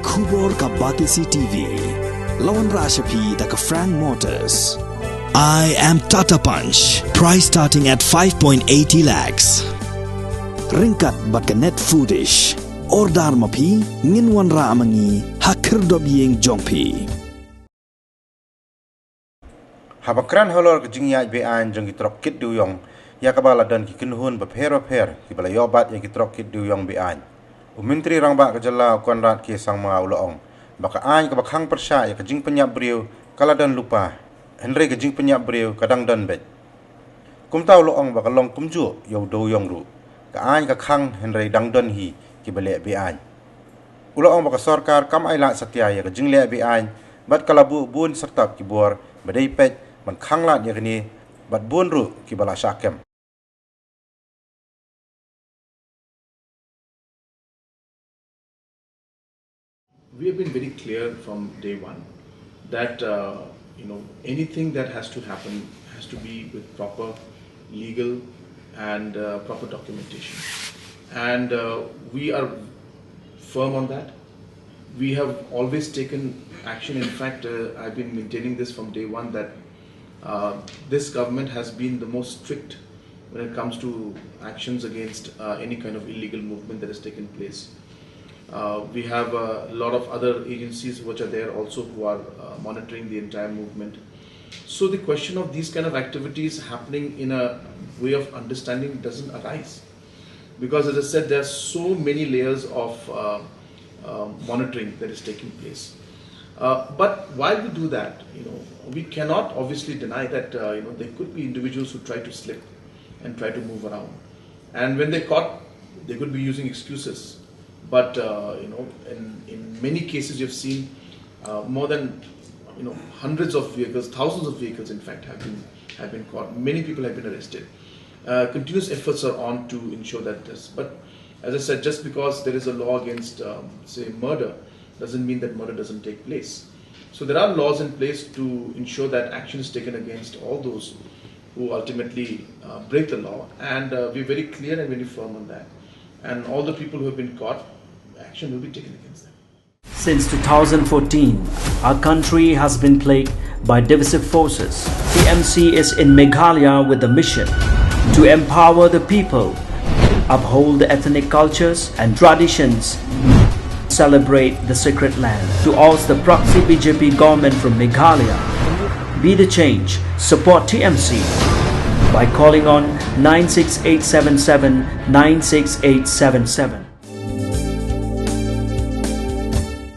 Kubor ka Batisi TV. Lawan Rashapi da ka Frank Motors. I am Tata Punch. Price starting at 5.80 lakhs. Ringkat bat ka net foodish. Ordar mapi nginwan ra amangi hakir dobyeng jongpi. Habakran holor ke Jingpynïap be an jong kitrok kit Dewïong ya kabala dan ki kinhun beper ki bala yobat yang kitrok kit Dewïong be an. Menteri rangba ke jala konrat ki sang ma uloong baka an ke bakhang persya ya ke Jingpynïap Briew kala dan lupa Hynrei ke Jingpynïap Briew kadang dan bet. Kum tau uloong baka long Kumjuh yo Dewïong ru ka an ke khang Hynrei dang dan hi ki bale be an. Uloong baka sarkar kam ai la satya ya ke Jingpynïap be an bat kalabu bun serta ki bor badai pet man khang lat ya kini bat bun ru ki bala syakem. We have been very clear from day one that anything that has to happen has to be with proper legal and proper documentation, and we are firm on that. We have always taken action. In fact, I've been maintaining this from day one that this government has been the most strict when it comes to actions against any kind of illegal movement that has taken place. We have a lot of other agencies which are there also who are monitoring the entire movement. So the question of these kind of activities happening in a way of understanding doesn't arise, because as I said, there are so many layers of monitoring that is taking place. But while we do that, we cannot obviously deny that there could be individuals who try to slip and try to move around, and when they're caught, they could be using excuses. But in many cases, you've seen more than hundreds of vehicles, thousands of vehicles, in fact, have been caught. Many people have been arrested. Continuous efforts are on to ensure that this. But as I said, just because there is a law against, say, murder, doesn't mean that murder doesn't take place. So there are laws in place to ensure that action is taken against all those who ultimately break the law, and we're very clear and very firm on that. And all the people who have been caught, action will be taken against them. Since 2014, our country has been plagued by divisive forces. TMC is in Meghalaya with the mission to empower the people, uphold the ethnic cultures and traditions, celebrate the sacred land. To oust the proxy BJP government from Meghalaya, be the change, support TMC by calling on 96877 96877.